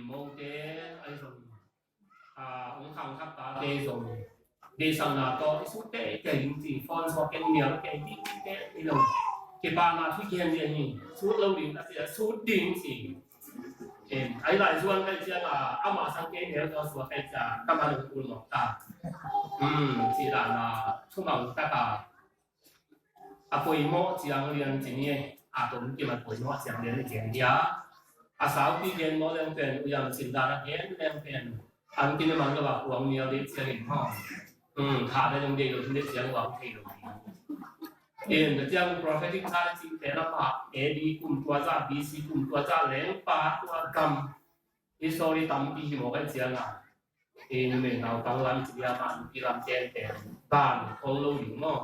冇嘅，呢種紅磡級打呢種，你上那個數嘅影子放錯嘅苗嘅啲嘅呢種，嘅巴拿出現嘅呢，數老年嗰啲數定時，喺嚟ส่วน嘅將阿媽生嘅苗ก็ส่วน嘅จะกำลังอุ่นหมดที่ร้านทุ่งมังกะปุยโมจีรังเรียนจีนี่ตรงที่มันปุยโมจีรังเรียนในเกียรติสาวที่เรียนโมเรียนเป็นอุยามสินดาเรียนเป็นอันที่มันก็ว่าหวงเมียเด็กเสียงห้องถ้าได้ยังเด็กอยู่ที่เด็กเสียงหวังที่ตรงนี้แต่ยัง prophetic ท่าจริงแต่ละปากดีกลุ่มตัวจ้า BC กลุ่มตัวจ้าแหลงปาตัวกำ history ตั้มปีโมกันเสียงเหมือนเราตั้งรันจีรามันปีรันเจนแต่บ้านของเราอยู่เนาะ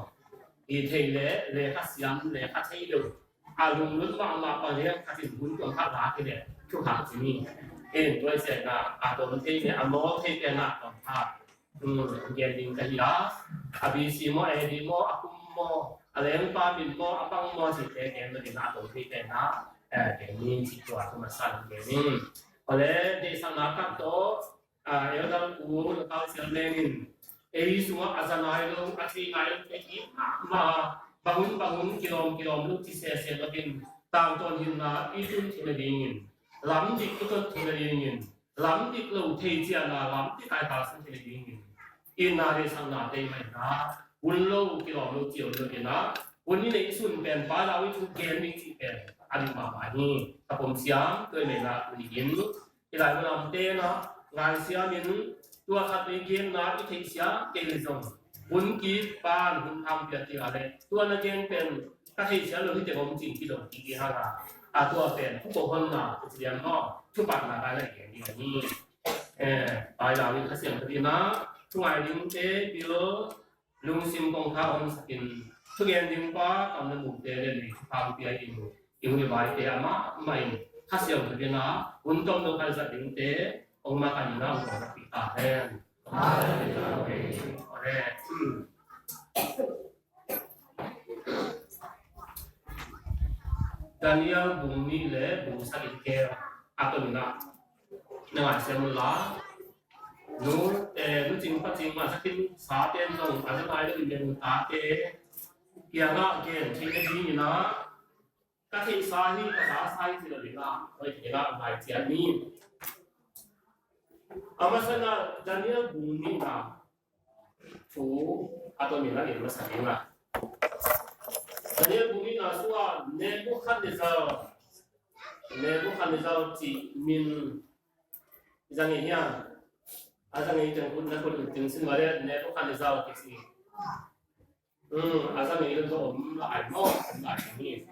เทเลขัดเสียงเลขัดใช้ดูลุงรุ่นว่ามาตอนนี้ขัดสินบุญตัวขัดรักเนี่ยทุกหางที่นี่ด้วยเสียงตัวมันเทเนี่ยโน้ตเทเป็นตอนขัดเย็นดิ้งกันยาบีซีโมดีโมคุมโมอะไรนั่นป้าบินโมปังโมสิเทเกมตัวนี้ตัวเทเป็นเกมนี้สิตัวธรรมชาติเกมนี้พอแล้วเดสังนักกับโตyang dalam umur kalau silamin, semua azanai lo, asli ngai lagi, bangun kilom lu tise lagi, tahun hina itu tidak dingin, lam dik itu tidak dingin, lam dik lo tejiana lam dik kaya kawasan tidak dingin, inari sana deh mana, lo kilom lu jauh lagi na, ini sun pen pada itu game ini pen, ada mama ini, tapom siang tu mana dingin, kita malam teh na. งานเสียมินตัวขัดในเกณฑ์นาอิทธิเสียเกณฑ์ส่งหุ่นกีบ้านหุ่นทำเปลี่ยนที่อะไรตัวนักเกณฑ์เป็นกระถิ่นเสียเลยที่จะผมจริงที่โดนที่ห้าละตัวเป็นผู้ปกครองนาเรียนนอกทุกปัจจัยอะไรเกณฑ์นี้ไปเราวิเคราะห์เสียงที่นะทุกงานดิ้งเตะบิโลลุงซิมกงข้าวองสกินทุกเกณฑ์ดิ้งป้ากำลังบุกเตะเลยทำเปลี่ยนอิวในใบเตะมาไม่ข้าเสียงที่นะหุ่นจมลงไปสักดิ้งเตะองค์มาการน้ำของนักปีตาแทนdan yang bumi le bumi sakit ke atau mana dengan semula nu jingpa jingma sakit saat yang dong ada lain yang tak yang nak gen cina ini na kasih sahi kasih tidak bila oleh kita baik jadi amasana Daniel bumi na tu atau mina ni masalah lah. Daniel bumi na suah Nebuchadnezzar ci min jangan ini asal ini jangan pun jangan sembarang Nebuchadnezzar kisi. Asal ini tu lai ni.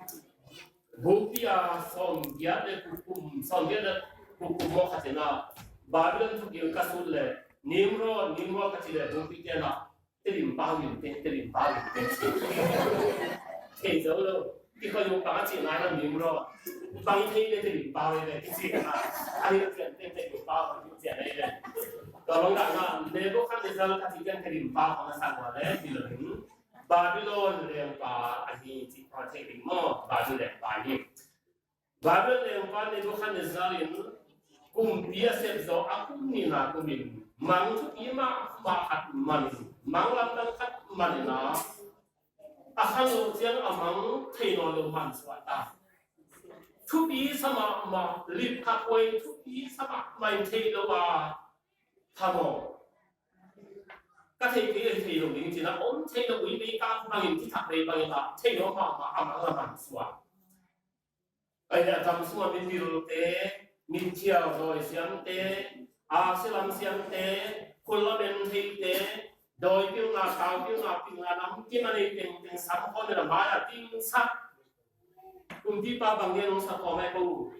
Bukti song dia de hukum mo katena. Babylon tu kira kasul le, Nimrod kacil le, bukti dia nak terim bawin. Jauh lo, kita yang kacil nak Nimrod, bangin dia terim bawin le, kecil na, ada terim bawin kecil le. Kalau nak Nebuchadnezzar kacil dia terim bawin sama le, bilang Babylon yang ini cipta terim mo, Babylon yang Nebuchadnezzar ini kum dia sebzo aku ni na kumin mang tu ima mahat man mang lam dan kat manina akan ujian amang teknologi man swata tu bi sama ma lip kakoi tu bi sama main teknologi thamo teknologi ini cina teknologi ini kan bangin kita bangin lah teknologi amang man swat ayat jam semua bintil min chiao doi siam te silam siam te kulamen thei te doi piu na tao piu na nam ki mani teng sam ko ne ba ya ting sa ti pa bang ye nong sa ko mai ko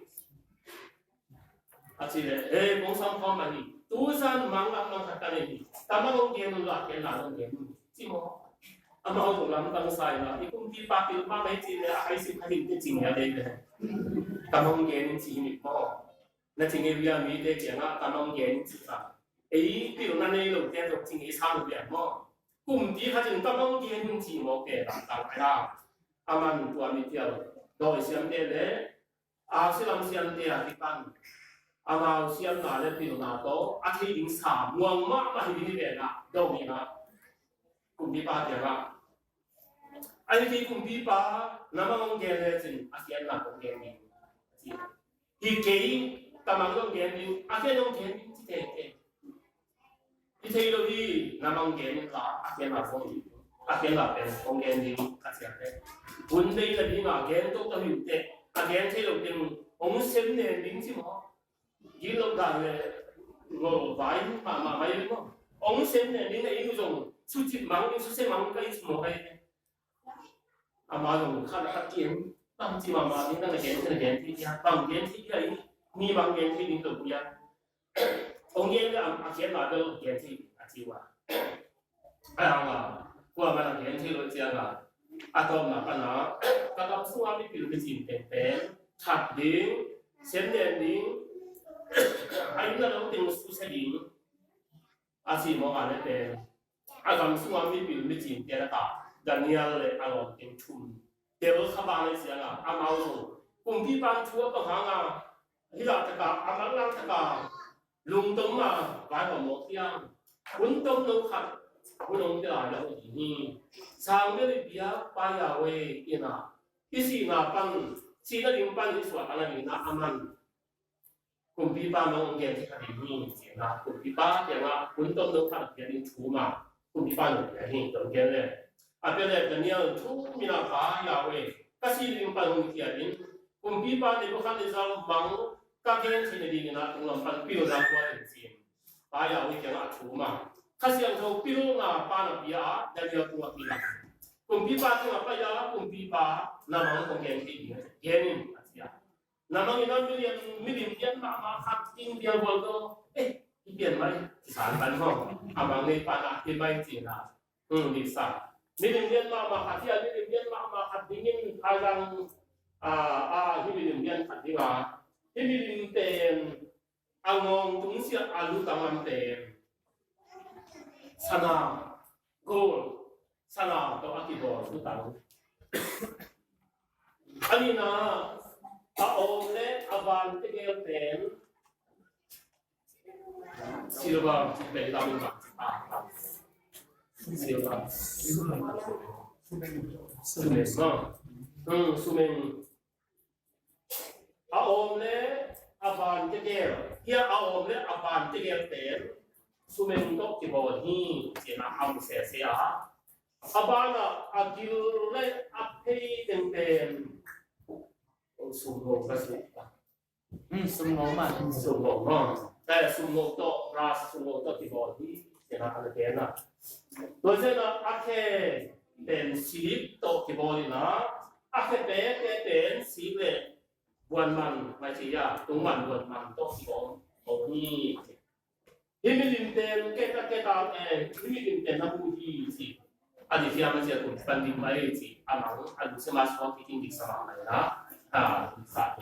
achi le bong sam ko mani tu san mang lam mang ta ne ta ma ngong ge nu la ke la ngong ge chi mo ama ho lam tang sai la ti pa piu ma mai chi le ai si pha ti jing ya de ta ngong ge ni chi ni mo那今天我们在讲咱们研究啊，比如咱那种建筑今天差不多么，工地它就咱们研究么给当啦，阿曼多米条，多一些的嘞，西兰些的啊地方， อามาเสียมนาเลปิโนนาโตอาทิตย์สามงวงมากมาที่นี่เองนะดอกนี้นะกลุ่มที่ป้าเดี๋ยวละไอ้ที่กลุ่มที่ป้าน้ำมันเกลือจริงอาเซียนหนักของเกลือนี่ที่เกี่ยตามันต้องเกลือนี่อาเซียนต้องเกลือนี่ที่เกี่ยที่ที่เราที่น้ำมันเกลือนี่ละอาเซียนหนักของนี่อาเซียนหนักเป็นของเกลือนี่อาเซียนเลยวันนี้เราที่มาเกลือต้องต้องอยู่เด็กอาเซียนที่เราเป็นองค์เซนเนี่ยดิ้งใช่ไหมยี่ลบได้เลยเราไว้มาไม่รู้มั้งองค์เซนเนี่ยดิ้งในอีกอย่างสุดที่มังนี่สุดที่มังก็อีกสมองไปอามาลงข้าราชการบางทีมาดิ้งนั่งเกณฑ์ที่ยาบางเกณฑ์ที่อะไรมีบางเกณฑ์ที่ดิ้งตัวกูยาองค์เกณฑ์ก็อาเกณฑ์มาก็เกณฑ์ที่อาชีวะไอ้ห่ามาพวกมันเกณฑ์ที่เราเจอละอาตอมมาปัญหาก็ต้องสู้ว่าไม่เป็นจริงเป็นถัดดิ้งเส้นเดินดิ้งไอ้นั่นเราเป็นสุดสิ่งอาชีพมองอะไรเป็นอาจารย์สู้ว่าไม่เป็นจริงเป็นอะไรดานิเอลเลยอารมณ์เป็นชุ่มเดี๋ยวเขาบ้านเลยเสียละอามาส่งกลุ่มที่บ้านชัวร์ปัญหาอ่ะที่เราจะกับอามาลังจะกับลุงต้มมาหลายคนหมดยังคุณต้มนุ่งขัดคุณนุ่งจะหลายแล้วอย่างนี้สร้างเรื่องเบียร์ไปเอาไว้ยังไงที่สี่นาปันสี่นาฬิกาปันที่สวนอะไรนี่นะอามันกลุ่มพี่ป้ามองเงินที่คดีนี้เสียนะกลุ่มพี่ป้าเดี๋ยวว่าคุณต้มนุ่งขัดเดี๋ยวนี้ชูมากลุ่มพี่ป้าหนุ่มอย่างนี้ตรงเกณฑ์เลยอาเป็นเลยแต่เนี่ยชูมีนาฟ้ายาวเว้ก็สี่นาฬิกาปันของที่อันนี้กลุ่มพี่ป้าในพวกเขาในสาวบังก็เกณฑ์ที่นาฬิกานะตรงนั้นปันพี่เราดังกว่าจริงป้ายาวเว้เกี่ยวกับชูมาข้าเสียงเขาพี่รู้นะป้าหน้าพี่อาเดี๋ยวตัวพี่ละกลุ่มพี่ป้าที่มาป้ายาวกลุ่มพี่ป้าน้ำมันของเกณฑ์ที่ดีเกณฑ์นี่อาเซียน้ำมันนี่นั่นไม่เรียนมาขัดจริงเดียวบอกก็ที่เปลี่ยนไหมสารพันห้องอาบางในป้าหน้าที่ไม่จริงนะดีสักไม่เรียนมาขัดที่ไม่เรียนมาขัดจริงนี่ทางที่ไม่เรียนขัดที่ว่าที่ไม่เรียนเต็มอางงตรงเสียอาลูตังมันเต็มสนามโกลสนามตัวอักิบอลทุกต่างอันนี้นะอาโอมเล่อาบานที่เกี่ยวเป็นซิลวาเป็นลามิมาซิลวาสุเมนสุเมนอาโอมเล่อาบานที่เกี่ยวเฮียอาโอมเล่อาบานที่เกี่ยวเป็นสุเมนก็ที่บอกที่เจน่าอัมเสียอาบานะอากิลเล่อาเพย์เป็นสุโมก็สุสุโมมาสุโมก็แต่สุโมโตราสุโมโตที่บอกที่เจน่าอันเดียนะโดยเฉพาะอาเคเป็นสีโตที่บอกนะอาเคเป็นสีเล่วันมันไม่ใช่ยาตรงวันโตที่บอกนี่ที่มีดินเต็มเกตที่มีดินเต็มน้ำมูที่สิอันนี้ที่อามันจะถูกฟันดินไปสิอามังอันนี้สมาชิกที่จริงๆสมัครเลยนะสัตว์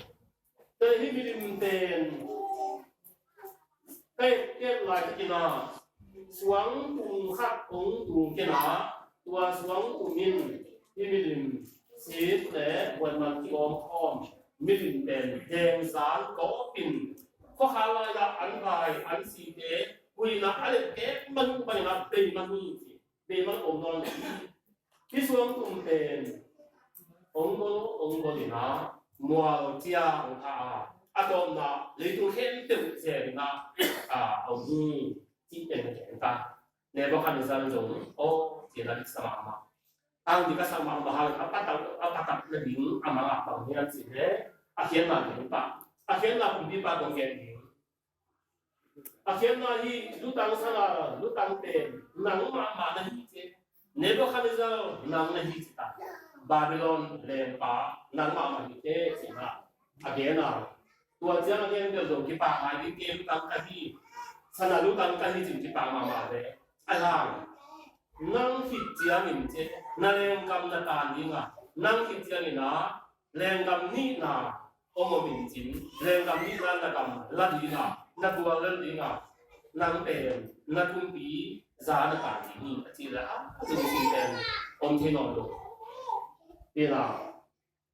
แต่ที่มีดินเต็มเกตลายที่น่ะสวงตุงขัดองตุงเกน่ะตัวสวงตุงมินที่มีดินสีและวันมันที่อ้อมมีดินเต็มแดงสารก็ปิ่นก็หาลายอันใบอันสีเดบุยนะอะไรเก็มันนะเป็นมันมีเป็นมันองค์นอนที่ส่วนตุ่มเป็นองค์นี่นะมัวเจียองค์ท่าอาตอมนะเลยตัวเห็นเต็มเสียนะองค์นี้ที่เป็นแก่ตาในบ้านในสันจงโอ้เจริญสมามาอันที่ก็สมามาหาapa lebih amal apa ni nanti deh akhirnya ni pak akhirnya pun di pak dongeng ni akhirnya hi lutang sana lutang tem nang ma na hi je Nebuchadnezzar nang na hi ta Babylon lempa nang ma hi te sina akhirnya tua jangan yang dong ki pa ma di ke lutang ka hi sana lutang ka hi jing ki pa ma deh alang nang hit jiang in je na lem kam na ta ni nga nang hit jiang ina lem kam ni na omo min jin lem kam ni na kam la di na na bua la di na nang tem na kum pi za na ta ni chi la ji ji tem om the no lo pi la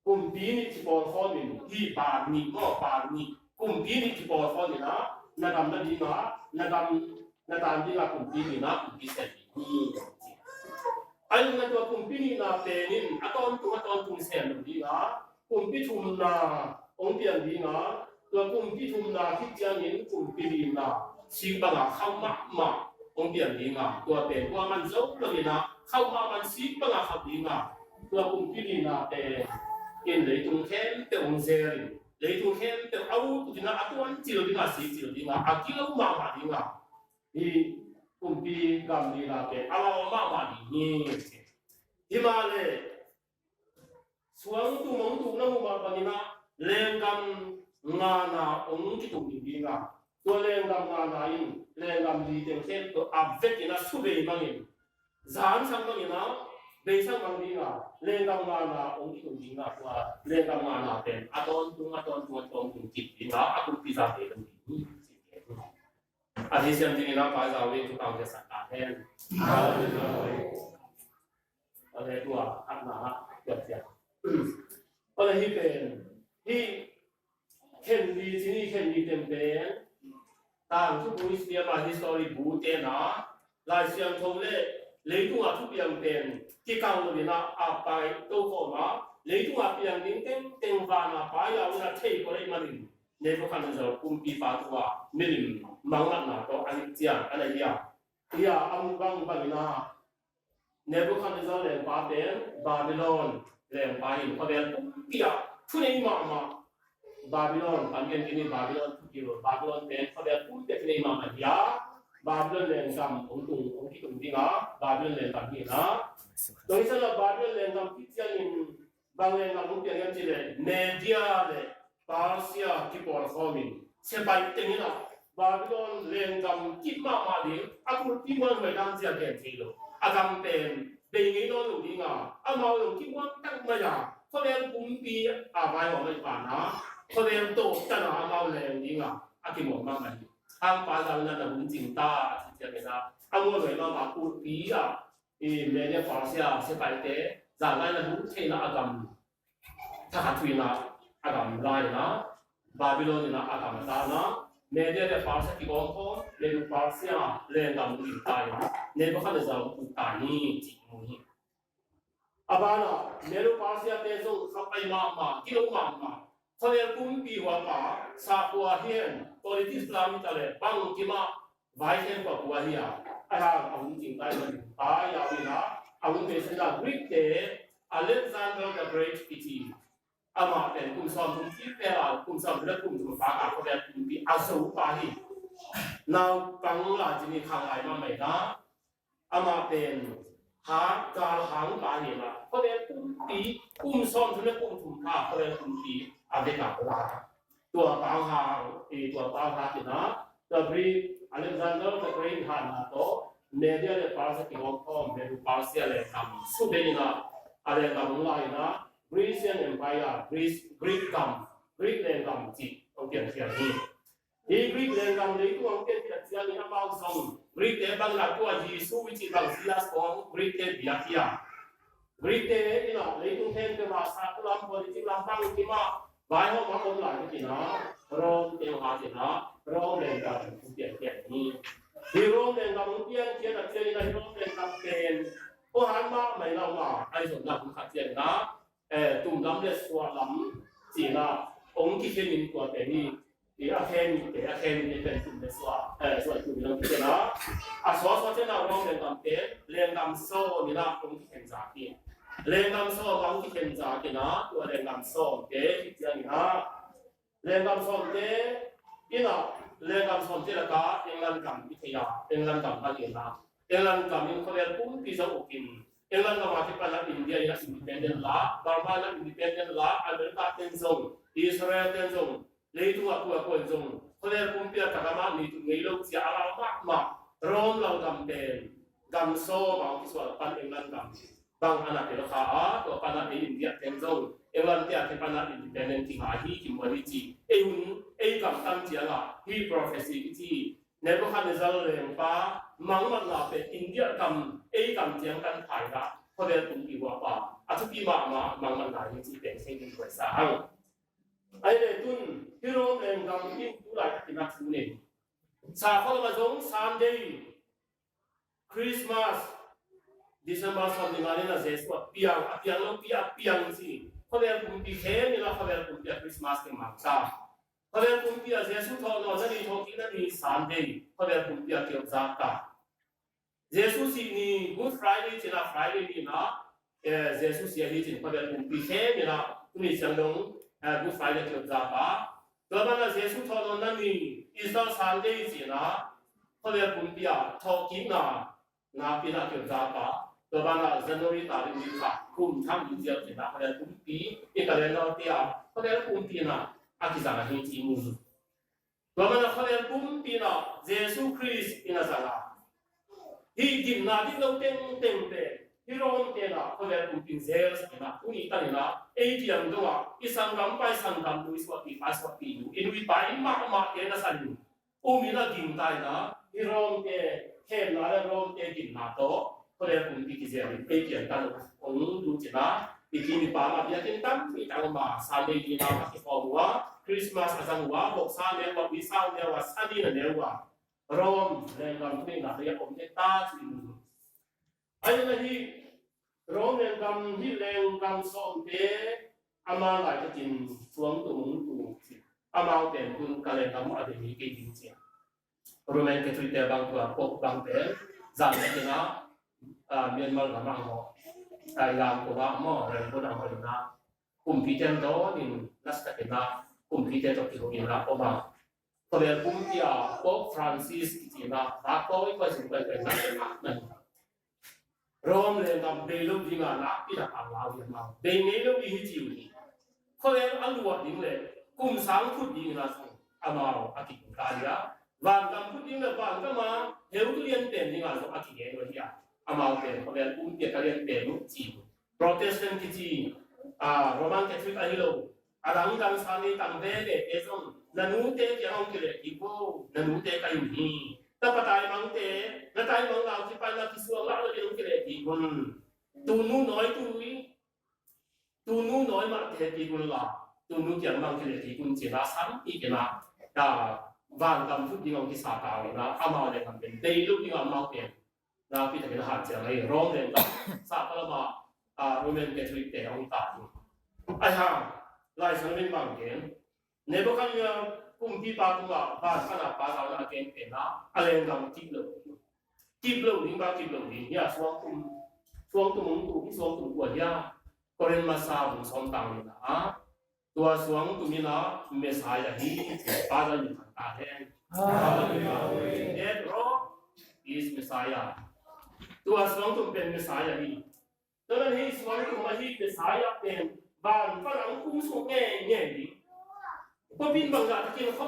kum pi ni chi bon kho min hi pa ni ko pa ni kumpini ki por fo ni na gam na di na gam na tan di la kumpini na kumpi se ni ai na to kumpini na te nin aton tu se no di kumpi thum na ong pian di to kumpi thum na ki tiang nin kumpini na si ba ga kham ma ong pian di to te wa man zo lo ni kham ma man si ba ga kham di to kumpini na te in le tung khem te ong se ri le tung khem te au tu na atuan chi lo di si chi lo di akilo ma di di kumpi gam di te ala ma di ni himale suang tu mong tu na mu ba ni lengam ngana ong ki tu di to lengam ngana in lengam di te khem to abvet ina sube mangin zan sang mangina Besang manginga, lengkang mana ongki kunjinga kuah, lengkang mana ten, aton tung cipinga, aku bisa beli ini. Adisian tinggal apa sahaja itu tahu kesalahan. Oleh dua anak kerja. Oleh hipen, kendi sini kendi tempen, tang tu punis dia masih story butena, lasian thole. Lấy tung thu biang tiền khi cao rồi na à bài đâu có mà lấy tung biang đến tên vàng à bài à na thấy có đấy mà mình nếu có khả năng rồi cũng bị phá thua mình mang lại na có anh này ya ông bang na nếu có khả năng rồi làm phá tiền Babylon làm phá hình có thể cũng bị thu này mà Babylon anh em cái Babylon Babylon tiền có thể cũng cái này mà ya Babylon lengkam untung tung dinga Babylon lengkam ni Doi sana Babylon lengkam kitchen bang lengkam mungkin yang cile Media le Persia kipor formin sebaik tengina Babylon lengkam kitma madi aku timan medang sia gen kilo agam pen bengi no dinga amau lo kitma tak maya kolen kumpi abai wa mai pana kolen to tana amau leng dinga akimo mamai ang pasal na nabunjinta sejak kita ang mga mga kulpiya media Persia sebaliknya jangan na bukti na agam takatwi na agam lain na Babylon na agam na media Persia kikongkong media Persia lengkam kulitay media kan jauh utani cikmuni abana media Persia tesong sampai mama kilo mama Kalau kumpi wapa sakwa hian politik Islam itu bang kima baik Papua hian ada awun cinta dengan ya wina awun biasanya Greek Alexander the Great itu ama dan kumsam kumpi pera kumsam berat kumsam pakar kalau kumpi asal pahi now bangla jenis kangai mamena ama dan kal hang pahi lah kalau kumpi kumsam jenis kumsam kalau kumpi ada apa? Tua bangsa, tua bangsa kita, tapi Alexander the Great Hanato, media le Persia kikongkong, media Persia le kam, subena ada kam lainnya, Grecian Empire, Greek lengkam cik, mungkin siapa ni Greek lengkam itu mungkin tidak siapa ni apa usang, Greek bang laku Yesus itu bang silas kong, Greek biasa, Greek ini lah, itu kan bahasa dalam politik lambang kima. Baik orang lain kita, orang yang hadir, orang lengkap mungkin ni. Di orang lengkap mungkin kita cari lagi orang lengkap ken. Orang mak mai lama, ai sudah bukan cari na. Tumdam le sualam, cina orang kita ni kuat ni. Dia akan ni penting le suat tu bilang kita na. Asal cina orang lengkap ken, lengkap so ni lah orang kita jadi. Lengkam so bang kita jadi na, tu lengkam so ke kita ni na. Lengkam so ke, ina lengkam so ke laka, lengkam kita ya, lengkam lagi na. Lengkam ini kalau pun bisa ukin. Lengkam macam mana India yang independen lah, Burma yang independen lah, Amerika tenzong, Israel tenzong, leitu aku tenzong. Kalau pun pihak agama ni tu ngelok si alam mak, Rom lau gampen, gamso bang kiswal pan lengkam. Bang anak itu kah, atau anak di India tenzong, ewan tiap anak independen tinggal hi kimwaliti, kam tiada, hi profesi itu, Nebuchadnezzar lempa, mangmat lape India kam tiang kan kaya, kalau tunggu apa, atau di mana mangmat lain itu penting kuasa. ไอ้เนี่ยตุนที่โรงเรียนกำยิ่งผู้หลายที่นักสู้เนี่ยสาขามาจงซันเดย์คริสต์มาสดิเซมเบอร์สองเดือนนี้นะเจสว่าปีอังโลปีอังสิเขาเรียกปุ่มปีเขมนี่ละเขาเรียกปุ่มปีคริสต์มาสที่มาจ้าเขาเรียกปุ่มปีเจสุทอนนั่นนี่ทอกินนั่นนี่ซันเดย์เขาเรียกปุ่มปีเกี่ยวกับจ้าเจสุสินี่ Good Friday จีน่า Friday นี่นะเจสุสิอันนี้จีเขาเรียกปุ่มปีเขมนี่ละตุนี่จังดงGood Friday เกี่ยวกับจ้าตัวบ้านเจสุทอนนั่นนี่อีสต์ซันเดย์จีน่าเขาเรียกปุ่มปีทอกินนาปีน่าเกี่ยวกับจ้าตัวบ้านเราจะนู่นนี่ตาดีค่ะคุ้มทั้งยิ่งเยอะเลยนะเขาเรียกปุ่มปีอีกอะไรเราเดียวเขาเรียกปุ่มปีนะอากิจารณ์ที่มุสุตัวบ้านเราเขาเรียกปุ่มปีนะเยซูคริสต์อินาซาระที่ดินนาที่เราเต็มที่เราเต็มนะเขาเรียกปุ่มปีเซลส์นะอุณิตานี่นะATMตัวอีสังกัมไปสังกัมดูสวัสดิภาสวัสดิอยู่อินวิปายมาเอ็นสันอยู่มีนะดินตายนะที่เราเต็มเข้มนะเราเต็มดินนาโตเขาเรียกปุ่มปีที่เซลล์ไปเกี่ยวกันองค์ดูจีน่าที่มีปามาพิจารณาที่ต่างมาสามเดือนนะที่พอว่าคริสต์มาสอาจารย์ว่าบอกสามเดือนว่าวิสาเดือนว่าสันดีนั่นเองว่าโรมเรื่องการที่นักเรียนผมจะตาจีนไอ้เนี่ยที่โรมเรื่องการที่เรื่องการสอนเตะอามาหลายก็จีนสวมตัวมุ้งตัวอามาเป็นคุณการเรียนการอะไรมีกี่จริงจริงโรแมนแคทอลิกบางตัวพวกบางเตะจำได้นะเมียนมากับมังโมแต่ยามตัวหม้อเรื่องพวกนั้นเลยนะกลุ่มพิจารณานี่นักสกัดนะกลุ่มพิจารณาที่เขาเรียนรับออกมาเขาเรียนกลุ่มที่พวกฟรานซิสที่นะรักเขาอีกคนสิ่งเป็นนักนั่นโรมเรียนกับเบลูดิงานะที่ทำอะไรอย่างนั้นเบเนลูดิฮิจิวนี่เขาเรียนอันวัดดิ้งเลยกลุ่มสังคุดดิ้งนะส่งอามาโออากิบุตาริยาวันกันคุดดิ้งเลยวันกันมาเฮลตุเรียนเป็นดิ้งนะส่งอากิเกนวันที่อามาเป็นเขาเรียนปุ่มเกี่ยวกับเรียนเป็นลูกจีนโปรเตสแตนต์จีนโรมันคาทอลิกอันนี้เราอะไรต่างๆสามีต่างเด็กเอซงนันนูเตะยังองค์เล็กอีโก้นันนูเตะกันอยู่นี่แต่ปัตตานีมังเตะปัตตานีมังเราที่ไปนักที่สุวรรณเราเรียนองค์เล็กอีกุนตูนูน้อยมาเตะอีกุนละตูนูเกี่ยงมังเล็กอีกุนจีน่าสัมอีกันนะวันกันพุทธิงองค์ที่สาขาเลยนะอามาเรียนกันเป็นเดลูกที่อามาเป็นนะพี่จะเป็นหาเจ้าเลยร้องเรียนกันทราบแล้วมาโรแมนแคทอลิกเตะองค์ตาอยู่ไอ้ห่าไล่สมัยบางเกณฑ์ในบางครั้งเนี่ยกลุ่มที่ปาตัวบ้านขนาดปาเราเนี่ยเกณฑ์เป็นนะอะไรต่างกิบเลยนี่บางกิบเลยนี่เนี่ยส่วนกลุ่มมึงตัวที่ส่วนกลุ่มตัวเนี่ยก็เรียนมาสาวสองต่างเลยนะตัวส่วนกลุ่มนี้นะเมสายอย่างนี้ปาเราอยู่ทางตาแดงเด็ดรอ is Messiah ตัวส่วนกลุ่มเป็นเมสายอย่างนี้ดังนั้นที่ส่วนกลุ่มมาที่เมสายเป็นบ้านฝรั่งคุ้มสูงแง่ดีพอบินบางอย่างที่เขา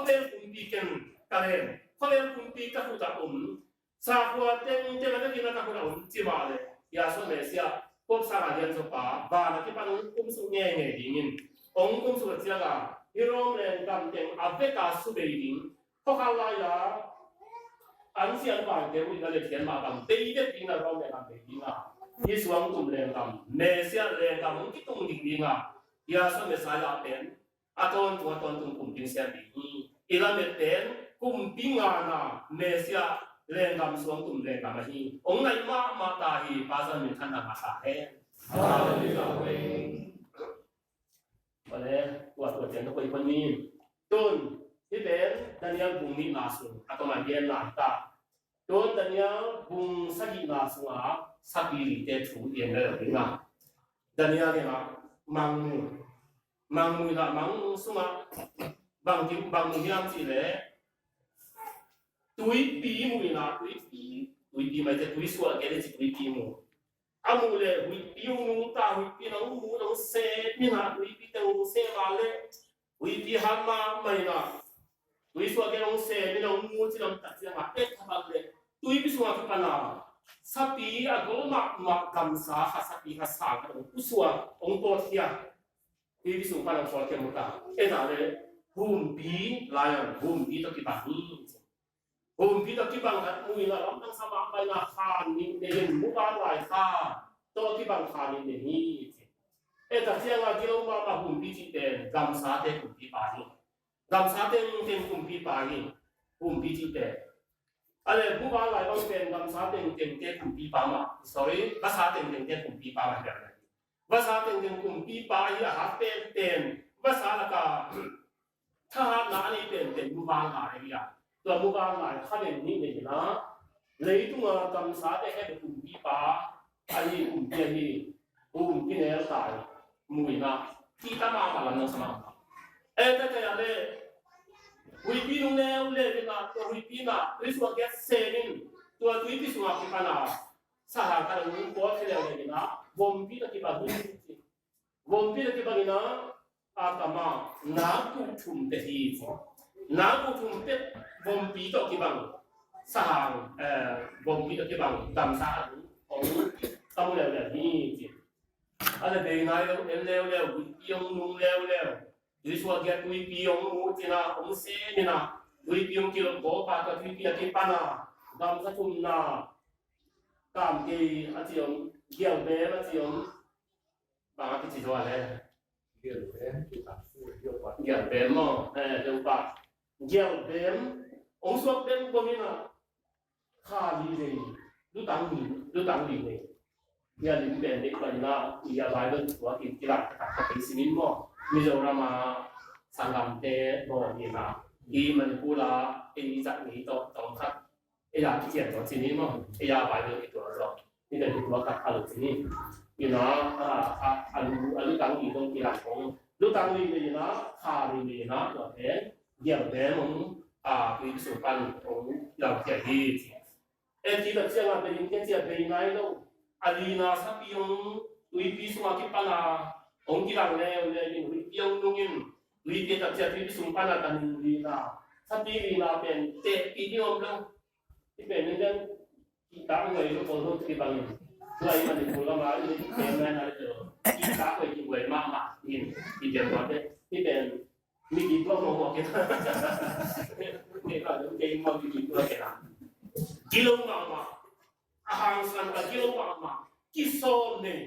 เรียนกลุ่มปีกันกันเองเขาเรียนกลุ่มปีกับผู้จัดสากว่าเต็มแล้วกินกับผู้จัดจีบอะไรยาส่วนเมเซียพวกสารเดียนสปาบ้านที่บ้านคุ้มสูงแง่ดีนี่องค์คุ้มสูงเสียกันฮิโรมเรียนกันเต็มอัพเดตสุดดีพวกเขาไล่ละอันเสียงบางเดี๋ยวมีอะไรเขียนมากันเตยเด็ดจริงนะเราเนี่ยกันเด็ดจริงอ่ะยี่ส่วนกลุ่มเรียนกันเมเซียเรียนกันมันที่ตรงจริงอ่ะยาส่วนเมสายาเป็นอาตอนตัวตอนกลุ่มพิงเซียดีอีลาเมเตนกลุ่มพิงานาเมเซียเรียนกันส่วนกลุ่มเรียนกันมาฮีองค์ไหนมาตาฮีภาษาหนึ่งท่านนำมาตาเองวันนี้ตัวเจนตัวคนนี้ต้นที่เป็นดันยังบุญมีนาสุอาตมาเรียนหลายตาต้นดันยังบุญสักินาสุอาสักิริเตถูเรียนเลยหรือเปล่าดันยังเนี่ยมังมุยละมังสุมาบางมุยยังสิเลยตุยปีมุยนะตุยปีไม่ใช่ตุยสวดแค่ได้ตุยปีมุอามุเลยตุยปีมุตาตุยปีน้องมุน้องเซมีนะตุยปีเตงเซมาเลยตุยปีฮัมมาไม่นะตุยสวดแค่น้องเซมีน้องมุที่น้องตัดเสียมาทำอะไรตุยปีสวดที่ปนาสัปปีอะก็มากำสาสัปปีฮัสสากันอุสวดองค์โตเทียที่พิสูจน์การสอนเกี่ยวกับเอ็นอะไรหุ่มปีลายหุ่มปีตะกี้บางนี่หุ่มปีตะกี้บางนั้นมุยละล้ำตั้งสมาไปนาคานนี่เดินมุกานลายข้าตัวที่บางคานนี่นี่ แต่เสียงว่ากิโลมาหุ่นพิจิตรกำซาเตหุ่นพิปานีกำซาเตเป็นหุ่นพิปานีหุ่นพิจิตรอะไรผู้ว่าหลายคนเป็นกำซาเตเป็นหุ่นพิปามา sorry ภาษาเต็มหุ่นพิปามาแบบนั้นภาษาเต็มหุ่นพิปาอย่าหาเป็นภาษาละกาถ้าหน้านี่เป็นผู้ว่าหลายอย่างตัวผู้ว่าหลายข้าเป็นนี่เนี่ยนะเลยตัวกำซาเตเป็นหุ่นพิปาอันนี้หุ่นเพียนี่หุ่นที่เนี่ยตายมวยนะที่ตั้งมาหลังนั้นสมัครแต่ยังเลยวิปีนู้นเลยเป็นนะตัววิปีนะริสวาเกสเซนินตัววิปีสมัครที่ปนาสหการณ์นู้นตัวที่เลยนะวงปีตะกี้บ้านนู้นวงปีตะกี้บ้านนะอาตมาน้ำกุทุ่มเตหีน้ำกุทุ่มเตวงปีตะกี้บ้านสหวงปีตะกี้บ้านดำสาของตำเลยนี่จีอะไรเบงนายเราเร็ววิปียงนุ่งเร็วริสวาเกตวิปียงนู้นจีน่ะองเซนี่นะวิปียงกิโลโกปาตะวิปีตะกี้ปนาดำสะทุ่มนาตามที่อาจารย์เกี่ยวเบมอาจารย์บางทีจะว่าอะไรเกี่ยวเบมมั้งเดี๋ยวป่ะเกี่ยวเบมองค์สวดเบมก็มีนะข้าลีเลยดูต่างลีเลยยาลิมเบมเด็กคนน่ะยาไลฟ์ตัวที่ที่รักตัดไปสิมินมั้งมิโซรามาสังกัมเตบ่มีนะอีมันพูดละเอ็นจากนี้ต้องคัดอยากเขียนตัวสิมินมั้งอยากไปเรื่องตัวเรานี่เป็นตัวคัดอะไรสิมินyou know alu tang ni dong kira kong lu tang ni ni na kha ni na lo he yem de mong pi su pan ong yang tia hi ti da sia nga pe yin tia tia pe nai lo ali na sa pi yong ui pi su ma ki pa na ong kira le ni ui pi yong nung yin ui pi da tia pi su pa na tan ni na sa pi ni na pen te pi ni om lo ti pe ni den ki ta ngai lo ko lo ti bangด้วยมันเป็นคนละมาที่เป็นแม่นาฬิกาที่ตาไปกินไว้มากมากนี่ที่เดียวกันที่เป็นมีกี่ตัวมองบอกกันนี่ก็จะเป็นมองกี่ตัวกันนะกิโลมาอาหารสันกับกิโลมากิโซนเนี่ย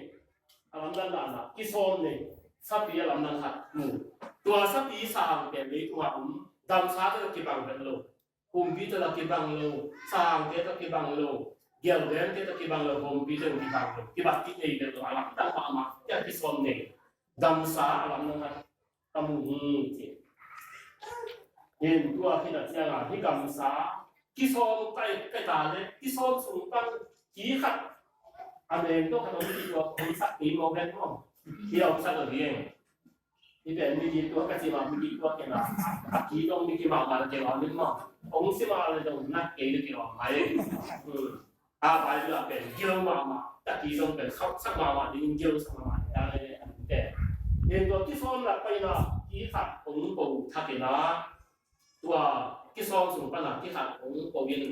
อาลัมดันนะกิโซนเนี่ยสับปีอาลัมดันหัดหมู่ตัวสับปีสามเป็นเลยตัวดำชาติตะกี้บังเป็นโลภูมิตะกี้บังโลสามเตะกี้บังโลเกี่ยวเรื่องที่ตะกี้บางเราผมพิจารณาที่บัดที่นี่เดี๋ยวอาลัมตั้งมาที่ที่ส่วนนี้ดำสาอาลัมนั้นตะมุนีที่เห็นตัวที่นั่นที่งานที่ดำสาที่ส่วนใกล้ตาเลยที่ส่วนสูงตั้งกี่ขัดอันเองต้องขนมที่ตัวคนสักปีโมเป็นมั้งที่เราสักเรื่องที่เป็นมีกี่ตัวก็จะมามีกี่ตัวกันนะกี่ต้องมีกี่มาจะมาหนึ่งมั้งองค์สิมาเลยตรงนักเกย์ที่เราไม่ไปเรื่องเป็นเกี่ยวมาแต่ที่ส่งเป็นเขาสักมาที่เกี่ยวสักมาอะไรแต่เรื่องตัวที่ส่งหลักไปนะที่ขัดองค์ปู่ทักษิณนะตัวที่ส่งสูงขนาดที่ขัดองค์ปู่ยิน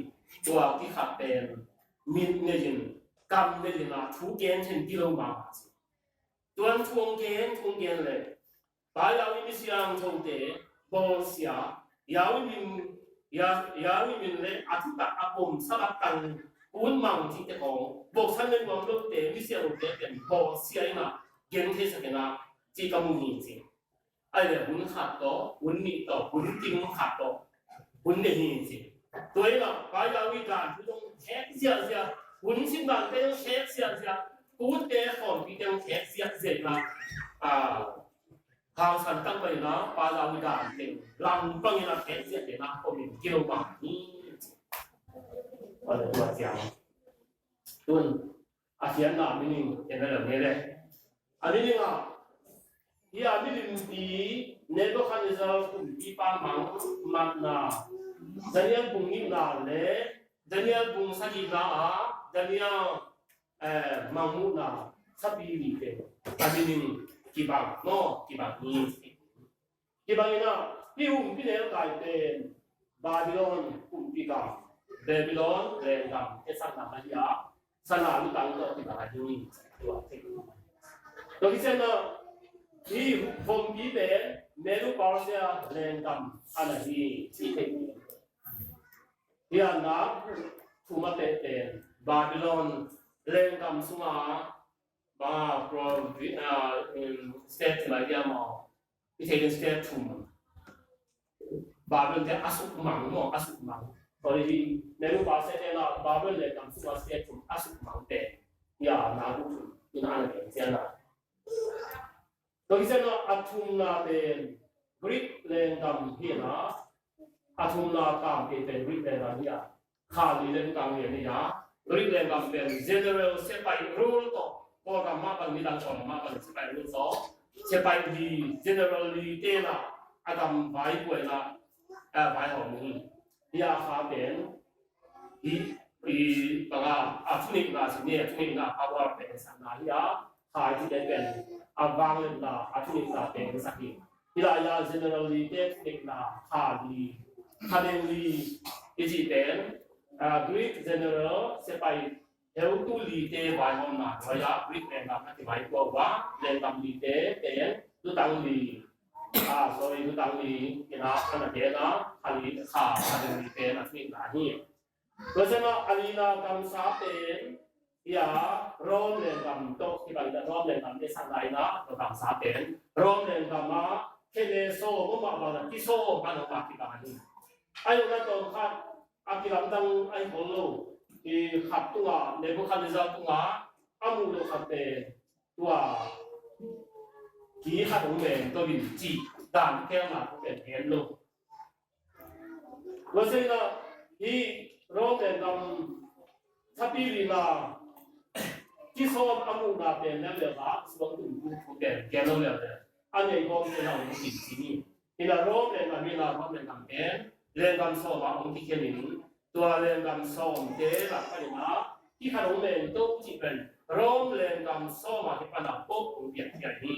ตัวที่ขัดเป็นมินเนจินกรรมเนจินนะทุกเกณฑ์เช่นกิโลมาตัวทุกเกณฑ์เลยบายาวิมิเสียงชงเตบอลเสียยาวิมินเลยอาทิตย์อาคมสลับกันคุณมังที่จะของบอกฉันเป็นความรู้เต็มวิเศษรู้เต็มเป็นบอกเสียนะเก่งที่สุดนะจีกมุนีจริงอะไรหุ่นขาดต่อหุ่นนี่ต่อหุ่นจริงขาดต่อหุ่นเดียจริงตัวเองอ่ะไปยาวิการที่ต้องแท็กเสียหุ่นชิ้นบางแต่ต้องแท็กเสียกูเตะของที่ต้องแท็กเสียนะทางสันตั้งไปนะไปยาวิการเต็มลำปังนะแท็กเสียนะก็มีกิโลบาทนี่อะไรตัวเสียงตุนอาเซียนน่ะมินิเห็นอะไรแบบนี้เลยอันนี้นี่อ่ะที่อันนี้ดีเนโตคันจะคุมที่ป้ามังมันน่ะดันยังปุ่งนิดน่ะเลยดันยังปุ่งสักทีน่ะดันยังมังมุน่ะสับปีดีเต็มอันนี้นี่กีบังเนาะกีบังนี่กีบังนี่น่ะที่หุ่นที่เนี่ยกลายเป็นบาบิโลนหุ่นที่กลางเบบิโลนเรงกำเอสันนามาริยาสนาลุตังโตที่บาฮินีตัวเองตัวที่เช่นนั้นที่ผมพิเศษเมรุปาร์เซียเรงกำอะไรที่เทคนิคที่อันนั้นทุมาเตเตนบาบิโลนเรงกำสุมา ba pro step like ya mo we take step 2 ba ben te asuk mang mo asuk mang sorry ne lu ba se te na ba ben le kam su ba step 2 asuk mang te ya na lu ina ana ke sia na to ki se no atum na ben Greek len kam hi na atum na kam ke te Greek len na ya kha li len kam ye ni ya Greek len kam ben general se pai rule to ko ka ma ban ni dang chon ma ban se pai rule so se pai di generally te na adam vai ko na vai ho ni ya kha ben i panga athnik na se ne athnik na power pe sa na ya kha ji de ben abang na athnik na pe sa ki ila ya generally technique na kha di currently is it then Greek general se pai heu tu li te vai hom na ya Greek len na ti vai ko wa len tam li te ten tu tang li sorry tu tang li ina kana te na ali kha currently te na ti na hiเพราะฉะนั้นอันนี้นะคำสาเป็นยาร้อนเรื่องคำโตที่บางทีร้อนเรื่องคำที่สั่งได้นะเราคำสาเป็นร้อนเรื่องคำมาแค่เลโซ่ก็มาบางที่โซ่กันออกมาที่บางทีไอ้เราต้องขัดอากิรัมตังไอ้คนเราที่ขัดตัวในบุคคลที่จะตัวอามูลขัดเป็นตัวที่ขัดตรงเป็นตัววิจิด่านแค่มาเป็นเห็นลูกเพราะฉะนั้นที่roh dan tapi lina kisah amu na pen na le ba sebab tu tu pen kelo le ane kong ke na di sini ina roh dan na mina roh dan na pen le gam so ba ong ti ke ni tua le gam so de la ka ni ma ki ka ro men to ti pen roh le gam so ma ti pa na po ong bi ti ni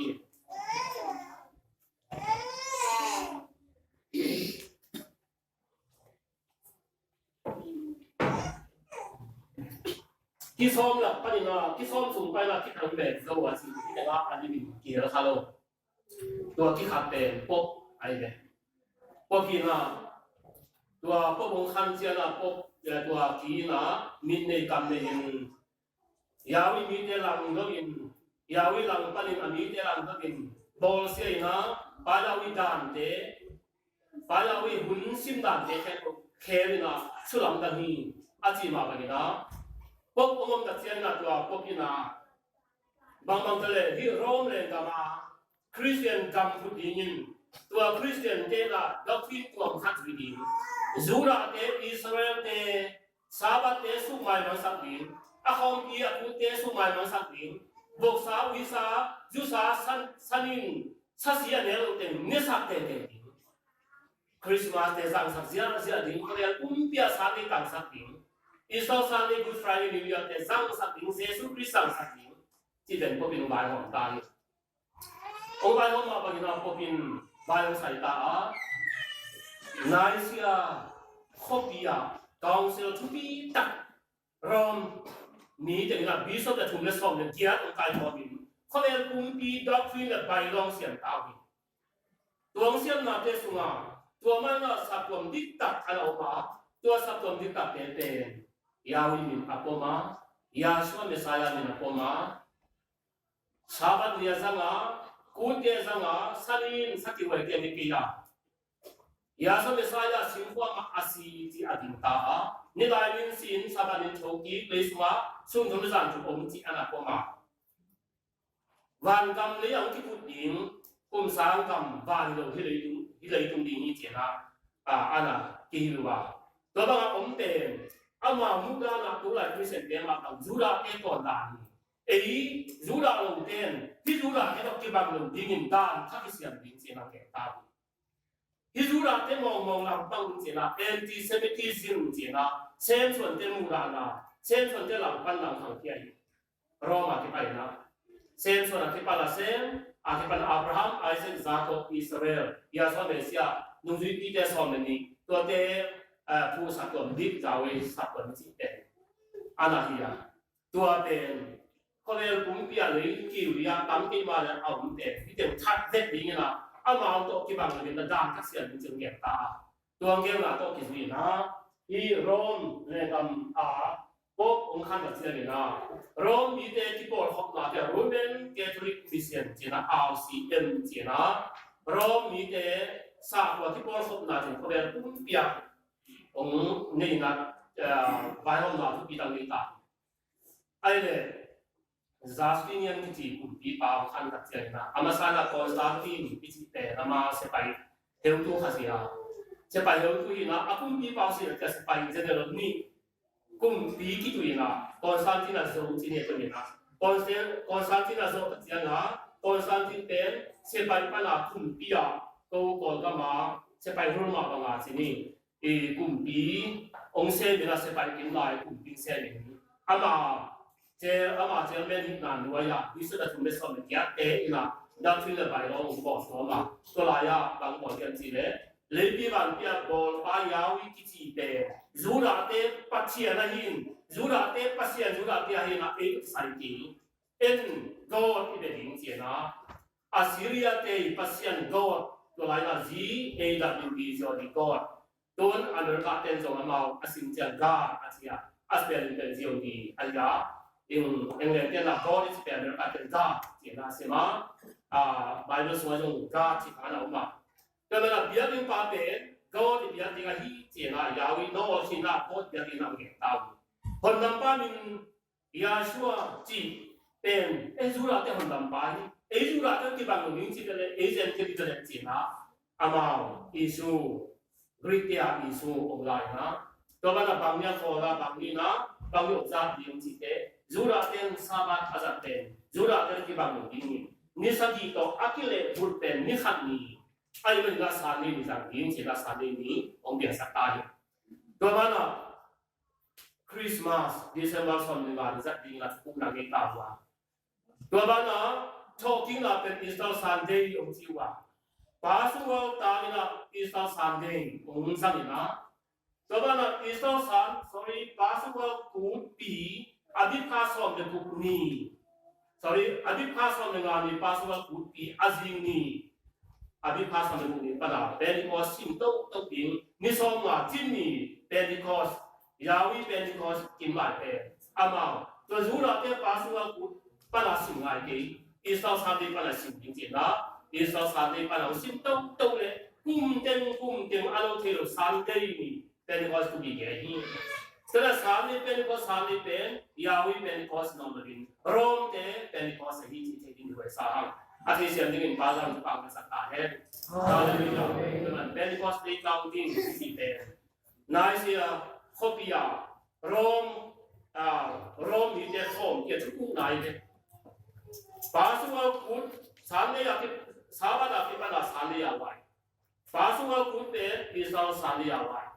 ที่ซ้อมหลักปนินาที่ซ้อมสูงไปละที่ทำแบบสวัสดิ์ที่แต่ว่าอันนี้มีกี่ราคาโลตัวที่ขัดเป็นป๊อกอะไรเนี่ยป๊อกกี่นะตัวป๊อกบงคันเจ้านะป๊อกตัวกี่นะมีในกำเนิดยาวิมีเดลังก็กินยาวิลังปนินามีเดลังก็กินบอลเสียนะปาลาวิดานเดปาลาวิหุ่นซิมดานเดแค่แค่นะสุลังดันนี่อาจีมากันนะพวกองค์ตัดเสียนนะตัวพวกนี้นะบางทะเลที่โรมเลยกับมาคริสเตียนกำพุทธินตัวคริสเตียนเจล่าด็อกฟินตัวขัดวิดีจูราเตอิสราเอลเตซาบัตเตสุไมมันสักดินอาคอมอีอาคุเตสุไมมันสักดินบอกสาวิสาจูสาสันินสัสยาเนลเตเนสักเตเตคริสต์มาสเตสังสักเสียดินคนเดียวเปียสาดิตังสักดินEaster Sunday, Good Friday, New Year, the Sang Saking, Jesus Christ Sang Saking, ที่เป็นพวกเป็นบายของตาองค์บายของมาเป็นพวกเป็นบายของสายตานายเสียคบปีอะกองเสียทุบีตักรอมนี้จะมีนะบิชอปจะทุ่มเลสอมเนี่ยเกียร์องค์การพวกเป็นเขาเรียกกุมปีด็อกทรีนเนี่ยใบรองเสียงตาวิตัวเสียงนาเตสุงาตัวมันน่ะสับตัวดิตักอันออกมาตัวสับตัวดิตักเป็นยาวิมินอปมายาชวเมสายามินอปมาชาบัดเนียซังากูเตซังาสันินสักิเวเตมิกิยายาชวเมสายาสิงควมาอาศีที่อดินตานิลายมินสินชาบัดินโชกีเลสมาสุนทรจันทร์อมจิอนาปมาวันกำเลี้ยงที่พูดหญิงกุมสางกำวันเราที่เลยตรงนี้เจนะอันน่ะกิฮิวาตัวบางอมเตนอามามุกานาตุลาคริสเตียนมาตั้งจูราเอตอนนั้นจูราลงเต้นที่จูราเอตที่บางลงดิ่งด้านทักษิณดิ่งเสียงแก่ตาที่จูราเต้มองลำตั้งเสียงแอนติเซมิติซึมเสียงเส้นส่วนเต้มูรานาเส้นส่วนเต้หลังปันหลังทางเทียนรอมาที่ไปนะเส้นส่วนที่ปาลาเซนที่ปาลอับราฮัมไอเซนซาโตอิสราเอลยาสวเมเซียนุ่งจุดที่เตสอมนี่ตัวเตผู้สัตว์ตัวดิบจะเอาไว้สัตว์ตัวนี้เป็นอันนั้นตัวเป็นเขาเรียกปุ่มเปียเลยกิวเรียตั้งที่มาแล้วเอาปุ่มเป็นที่เดี๋ยวชัดเด็ดดีไงล่ะเอามาเอาตัวที่บางเลยเป็นด้านทักเสียนจึงเงียบตาตัวเงี้ยล่ะตัวกิจวินะที่โรมเรื่อง Pope ông khăn đặt tiền na Rome mi te ki por hop na te Roman Catholic Mission chena RCM chena Rome mi te sa ko ki por hop na te ko ber pum pia ông nei na vai hom na tu pi tang ni ta ai le Justinian ki pum pi pa khăn đặt tiền na amasana Constantine pi chi te ama se pai heu tu khasia se pai heu tu na apum pi pa se ka se pai general ni cùng bí cái tuổi là Constantine là số chỉ này tuổi là Constantine là số cái là Constantine tên sẽ phải là cùng bí à câu còn cái mà sẽ phải hướng mà bằng là gì nè thì cùng bí ông sẽ là sẽ phải kiếm lại cùng bí sẽ mình mà chế mình làm nuôi à ví dụ là chúng mình xong mình kéo tế là đang chuyên là bài đó ông bỏ số mà tôi lại à bằng bỏ tiền gì đấy lấy bí bản bí à bỏ bài giáo cái gì để dù là tế bắt chia là hin dù là tế bắt chia dù là tế hin là ấy sai kỳ en God cái đề hình gì na Assyria tế bắt chia God tôi lại là gì AWB cho đi God tôi America tên trong màu Asim chân ga Asia Aspen tên diệu đi Asia in England tên là God is America tên ga gì na xem Bible nói trong ga chỉ khá là mà cho nên là biết đến ba bên God thì biết đến cái hi chỉ là Yahweh nó chỉ là God biết đến làm cái tao phần năm ba mình Yahshua chỉ bên Ezra là phần năm ba Ezra là cái bằng mình chỉ là agent cái chỉ là amao Isu Greek Isu ông lại na cho nên là bằng nhau phò là bằng đi na bằng nhau ra điểm chỉ thế dù là tên Sabat Azat tên dù là cái bằng mình ni sa di to akile burpen ni khan ni ai men ga sa ni sang yin che la sa ni ong dia sa ta do mana Christmas December son ni ga za ding la ku na ge ta wa do mana talking la pen Easter Sunday ong ji wa ba su wa ta ni la Easter Sunday ong sang ni na do mana Easter sorry ba su wa ku pi adi pa som de ku ni sorry adi pa som de ga ni pa su wa ku pi azing ni Abi pas sama dengan pada Pentecost sinto to ping ni somwa jinni Pentecost Yahweh Pentecost kimai pe amao to zura te pasua ku pada singai ke Isa sate pada sinting jena Isa sate pada sinto to le kum ten alo telo Sunday ni Pentecost tu bi ge hi setelah Sunday Pentecost Sunday pen Yahweh Pentecost nombrin Rome te Pentecost hi ti ti dua sahang Asyik siang dengan pasang sepang kesakta kan. Kalau kita dengan Pentecost Day counting di pen. Naisia Kopia Rome di Rome dia cukup naik. Pasal pun sana ya sahabat aku pada sana ya wai. Pasal pun pen Israel sana ya wai.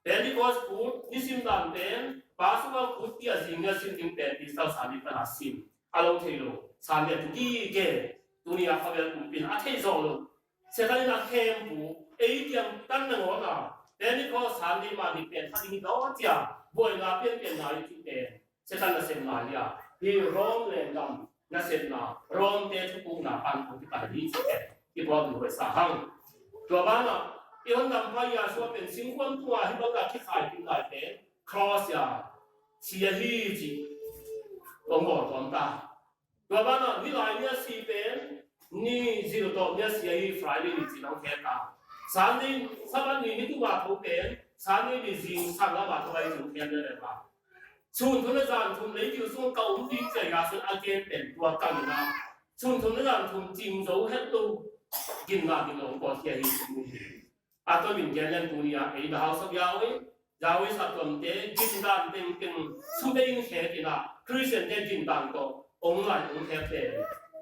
Pentecost pun di simpan pen. Pasal pun dia singgah sinting pen Israel sana pada sim. Alau telo sana tu ke dunia khabar kumpin athe zolo sekali na kempu tiang tan na ngona deni ko sandi ma di pen thadi ni do tia boy na pen na ti pen setan na sen na ya hi rom le lam na sen na rom te thu na pan ku ti pa di ti ki bo du sa hang to ba na yon nam pa ya so pen sing kwan tua hi ba ka ki khai ti lai pen cross ya chia hi ji bong bo tom taตัวบ้านน่ะนี่ลายเนี่ยสีเป็นนี่สิเราตัวเนี่ยสีไอ้ Friday นี่จีน้องแค่ตาSundayสัปดาห์นี้นี่ตัวว่าเขาเป็น Sunday นี่จริงสัปดาห์ว่าเขาไปถึงแค่นั้นเลยป่ะชุนทุนอาจารย์ทุนเลยที่ส่งเก่าที่ใจยาสุดอาเกนเป็นตัวกันนะชุนทุนอาจารย์ทุนจริงเราให้ตัวกินมากินลงก่อนที่จะหิวอาตัวเป็นแกนยันตัวนี้ไอ้ดาวสักยาวเว้ยสักตัวเต้กินดานเต็มสุดได้ยินแค่กินละคริสเตียนเต้กินดานก็องค์ไหนองค์แทบเต็ม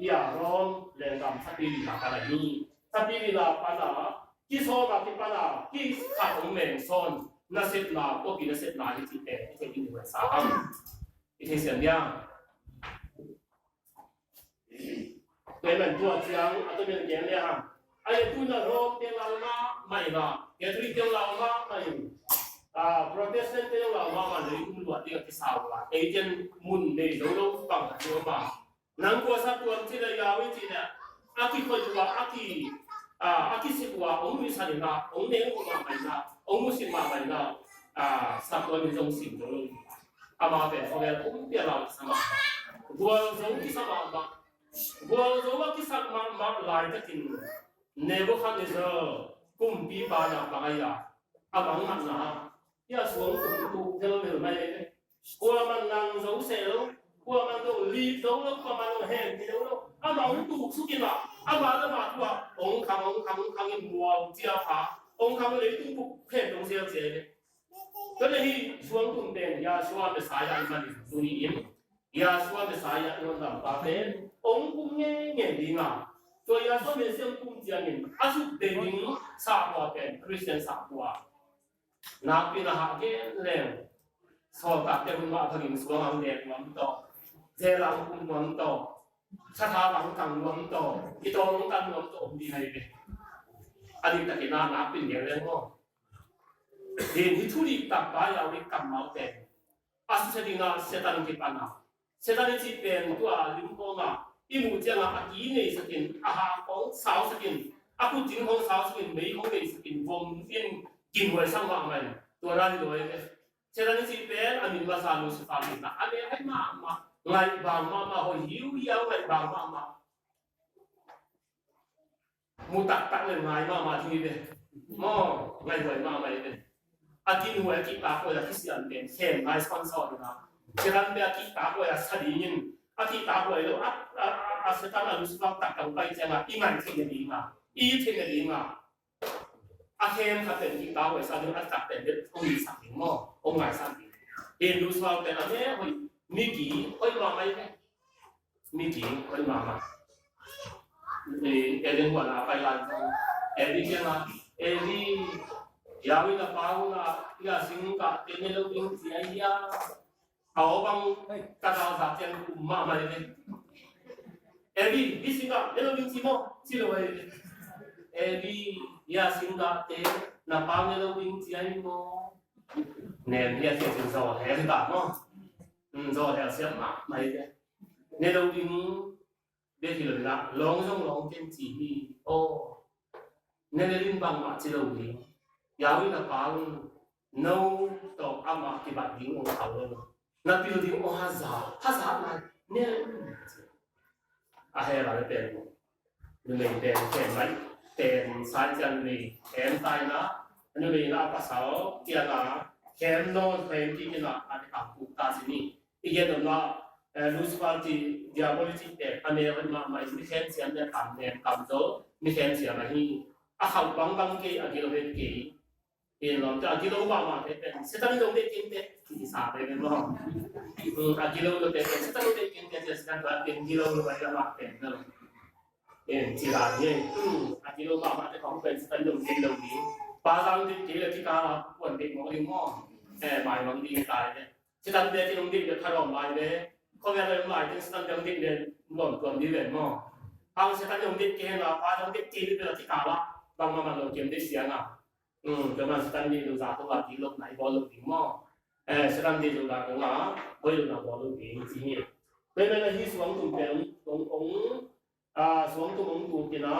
อย่าร้องแรงดำสักปีละอะไรนี่สักปีละปัญหาที่โซ่มาที่ปัญหาที่ขาดองค์แมงซ้อนน่าเสพนาก็กินน่าเสพนาที่เต็มที่กินด้วยสาหัสที่เสียงยากเป็นเหมือนตัวเชียงอันตัวเป็นแกนเลยฮะไอ้ตัวน่ะร้องเตียงเรามาไม่ละแกตุลีเตียงเรามาไม่โปรเตสแตนต์เตียงเรามาเลยคุณหลวดเตียงที่สาวละเอเจนมุนในเราฟังตัวมานังกัวสักตัวที่เรายาวที่เนี่ยอากิคนตัวอากิสิบว่าองค์มิสันนะองค์เลี้ยงมาไม่นะองค์มุสิมาไม่นะสักตัวมีจงสิ่งตัว ama be so be pia la sama gua zo ki sama ba gua zo ba ki sama ma lai ta tin Nebuchadnezzar kum pi ba na ba ya abang man na ya xuống tu theo điều này qua man nang zo se lo qua man do li zo lo qua man do hen ti lo abang tu su ki na ama da ma tu ba ông khang in mua chia ha ông khang lấy tu bu phe dong se se cái này xuống tu đen ya xuống be sa ya man tu ni in ya xuống be sa ya no da ba ben ông cũng nghe đi mà rồi ya xuống be xem cũng chia in asu de ni sa qua ben Christian sa qua na pi na ha ke le so ta te ma thing xuống ang de ngam to je lang cũng ngam to sa tha lang kang ngam to ki to ngam kan ngam to di hai be adi ta ke na pin de le ngo din hi thu di ta ba ya wi kam mau te asu se ding na setan ki pana setan chi pen tu a lim ko ma i mu jang a ki nei sakin a ha ko sao sakin a ku jing ko sao sakin mei ko nei sakin vom inกินไว้สร้างวางมันตัวร้านรวยเลยเช่นนั้นสิเป็นอันนี้ภาษาลูกสาวนี่นะอันนี้ให้มาไงบางมาหอยหิวยาวไงบางมามูตักเลยไงมาที่นี่เลยมอไงรวยมาเลยอาทิตย์หน่วยกี่ปากเลยที่เสียนเป็นเช่นไงสปอนเซอร์นะเช่นนั้นเบียกี่ปากเลยสดีนินอาทิตย์ปากเลยแล้วอาเซตันลูกสาวตักกันไปเจ้าอีมันเท่านี้มาอีเท่านี้มาอาเทมครับเป็นที่ตาไว้สร้างอันจับเป็นเด็กต้องมีสักหนึ่งหม้อองค์หมายสักหนึ่งเรียนรู้สภาพเป็นอะไรเฮ้ยมีกี่เฮ้ยมาไหมมีกี่เฮ้ยมาเอเดนหัวหน้าไปร้านทองเอดีเจ้ามาเอดียาวินาปาหุนาอยาสิงกะเตเนโลบิงเสียยาเอาบังกระดาษสับเจนกุมมาเลยเอดีดิสิงกะเนโลบิงสิโมสิโลเอเอดียาสิงกะเตนาปาเนโลบิงเสียยโมเนี่ยเนี่ยเสียงโซ่แหงกันเนาะโซ่แหงเสียมาไม่ได้เนโลบิงเดี๋ยวที่เราลองเต็มที่โอ้เนโลบิงบางมาที่เราบิงยาวินาปาโน้ตอกอามาที่บัดดิ้งองเขาเลยนับพิลดิ้งองฮัซามาเนี่ยอาเฮราเป็นเลยเป็นแค่ไหนเป็นสายจันทร์แขนตายนะอันนี้นะภาษาเกี่ยนะแขนโน้ตแขนที่นะอันนี้กับกูตาสินี่อีกอย่างนึงนะลูสฟาร์ที่ดิอาโบลิจิแต่อันนี้มันมาไม่แขนเสียงเนี่ยการเนี่ยการโตไม่แขนเสียงอะไรนี่อาเขาบางเกี่ยอากิโลเป็นเกี่ยเห็นหรอจะอากิโลบางมาเป็นเซตันโดนเด็กกินเด็กที่สาไปเป็นว่าอากิโลโดนเด็กเซตันโดนเด็กกินเด็กจะสิ่งนั้นเป็นกิโลโดนไปละมาเป็นนั่นที่ร้านเนี่ยอากิโลบางมาแต่ของเป็นเซตันโดนเด็กโดนนี้ปาซังที่เกี่ยที่การปวดเด็กมองลิงมองหมายบางทีตายเนี่ยเซตันเด็กที่ลงเด็กจะทะเลาะหมายเนี่ยเขาเรียกอะไรหมายถึงเซตันโดนเด็กเนี่ยหล่นตัวนี้เลยมองเอาเซตันโดนเด็กเกี่ยนะปาซังเด็กที่เป็นที่การละบางมาลงเกมได้เสียงอ่ะจะมาสแตนดี้ดูจากตัวที่ลงไหนบอลลงถึงหม้อสแตนดี้ดูจากตรงนั้นบอลลงบอลลงถึงที่นี่เป็นอะไรที่สวงตุ่มเป็นองสวงตุ่มตุ่มกินนะ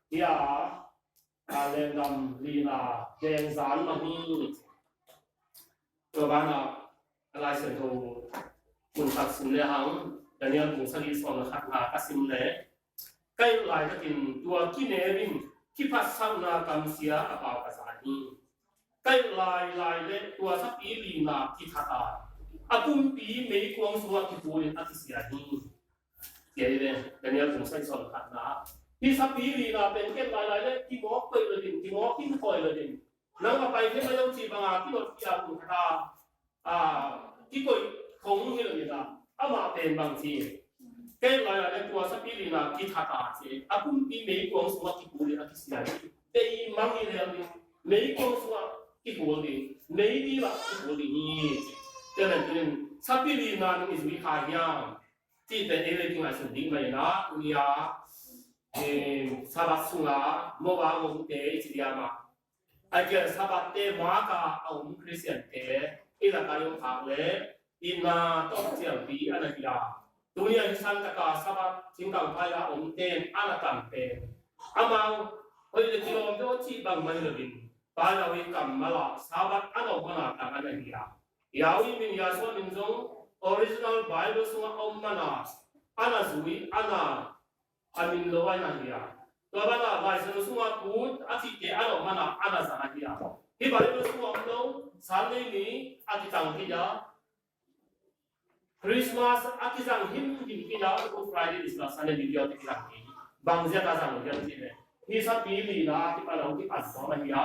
ที่เล่นดำลีนาเดนสารมาที่ตัวบ้านอะไรเสียงโทคุณทักษิณเลยฮังแต่เนี่ยคุณสลีสอนขัดนาคัสิมเลยใกล้หลายก็กินตัวกินเอวินที่พัฒนากรรมเสียอาบภาษานี้ใกล้ลายเล็กตัวสักปีลีนาที่ทัตาอากุมปีไม่กวงสวัสดิ์ปูนอาทิเสียนี้เกี่ยเลยแต่เนี่ยผมใส่สอนขัดนะที่สักปีลีนาเป็นแค่ลายเล็กที่งอเปิดเลยที่งอที่คอยเลยนั่งไปที่ไม่ต้องจีบงาที่รถที่อาบุคตาที่คอยคงที่เลยนะอามาเป็นบางทีแค่ลายเล็กตัวสักปีลีนาที่ทัตาเสียอากุมปีไม่กวงสวัสดิ์ปูนอาทิเสียนี้แต่มังนี่เลยไม่กวงสวัสดิ์ปูนไม่ดีละปูนนี่เจ้าหน้าที่สักปีลีนานี่มีขายยังที่เป็นเอเวอร์ที่มาสุดดิ้งไปนะอุยาซาบัสุงาโมบางงเตจิเดียมาไอ้เจ้าซาบัตเตมากาเอาคริสเตียนเตอีหลักการยงทางเลยอินาต้องเจียงปีอันนั้นยาตัวนี้ที่สันตะกาซาบัตจิงกังพายาองเตนอันนั้นกันเตอามาเฮ้ยที่เราโดนจีบังมันเลยปาเราเองกัมมาละซาบัตอันนั้นมันต่างกันเลยยา Yawi min Yasua min Zong, original Bible Suma Om Mana, Ana Zui, Ana, Amin Lowana here. Tabana, License Suma Good, Atike, Ano Mana, Ana Zanahia. He Bible Suma Om, Sunday me, Atitang Hia. Christmas, Atizang him, Hia, Good Friday is last Sunday video to Kilaki. Bangzia Kazang, Yanti. He's a baby, Natipano, Tipasoma here.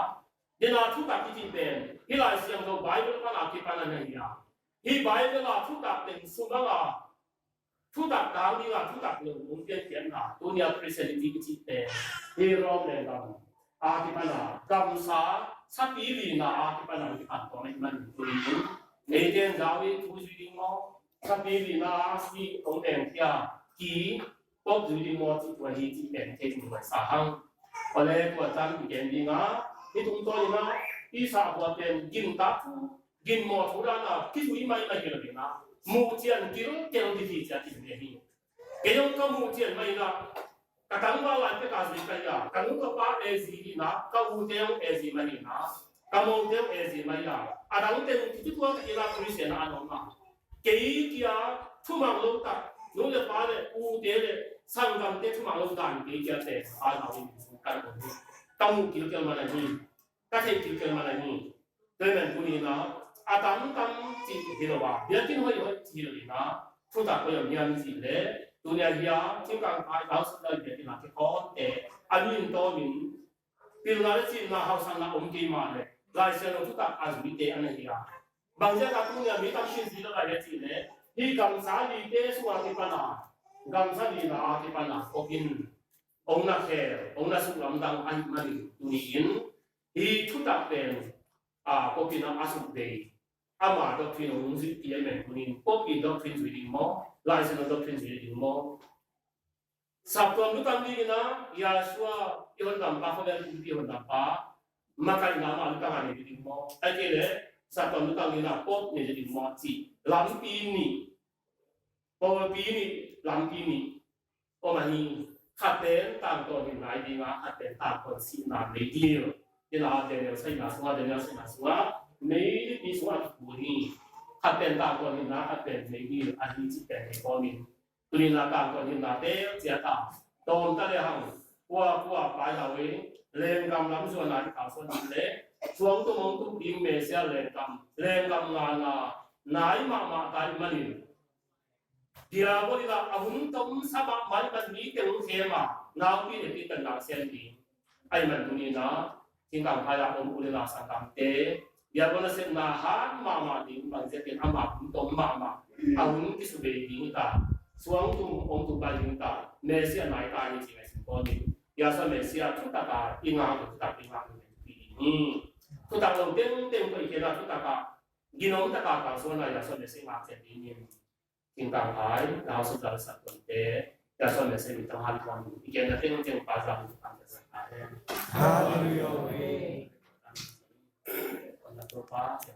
Then I took up the pen. He likes young Bible Panakipana. He Bible took up the Sumala. Took up down the took up the Munkiana, Dunia Christianity pen. He wrote them. Artipana, Gamsa, Sapilina, Artipana, Antoman, Nathan David, who's reading more. Sapilina, see, on them here. He, Bob reading more to what he and taking my Sahang. Oleh buatan begini na, itu untuk ina, isa buatan gin tapu, gin mo turana, kisu imai lagi lagi na, mujian kiro kiro di jadi begini. Kayong kemudian mai na, kadang bawa ke kasih kaya, kadang apa ezi na, kemudian ezi mai na, kemudian ezi mai na, ada mungkin itu tuh kita Kristen anu na, kayak dia cuma lupa, nulis pada udele, sangkam dia cuma lupa, kayak dia ada ini. Kamu kira mana ni? Kasih kira mana ni? Dengan kunina, adam tam cihirwa. Dia kini hoy cihirina. Sudah koyam yang cihir. Dunia dia tinggal pai sudah dia kena kekon. Amin tomin. Bila cina hausana umkimane. Laisnya sudah azmite anehia. Bangsa katunya mitam cihir lagi cihir. Hi gamsa di te suatu panah. Gamsa di na panah. Kokin. Ông na khe, ông na sung lam dang an mani tuniin, hi thutak pen kopi na asuk day, ama doctrine ông zit pm tunin, kopi doctrine reading mo, license doctrine reading mo. Sabtuam tu kami na Yasua iwan dampa ko dan kupi iwan dampa, makan nama lu tangan reading mo. Akhirnya sabtuam tu kami na pop ni reading mo si lampi ni, lampi ni, mani. Katen tang to hin lai di nga katen tang ko si na le di la de sai na suwa nei di suwa ku ni katen tang to hin na katen nei di a di chi pen ko min tuli na tang to hin na te sia ta tom ta le hang kwa pa ya we len gam lam suwa na ka so ni le suang tu mong tu bing me sia len gam na nai ma ta ma ni dia boleh lah ahun tom sama maliban ni temu tema nabi ni kita nak sendi ayman dunia na tinggal kaya boleh lah sangkam te dia boleh sen nahan mama di bangsa ten amak tom mama ahun kisube di kita suang tu tu balik kita Malaysia naik kali sini simponi biasa Malaysia tu tak ingat ini tu tak lalu tem kita tu tak ginom tak suara ya so Malaysia macam ini tinggal hai, lau sudah satu te, ya so mesej itu hari kamu, ikan nanti mungkin pasang anda sekalian. Haleluya. Anda lupa.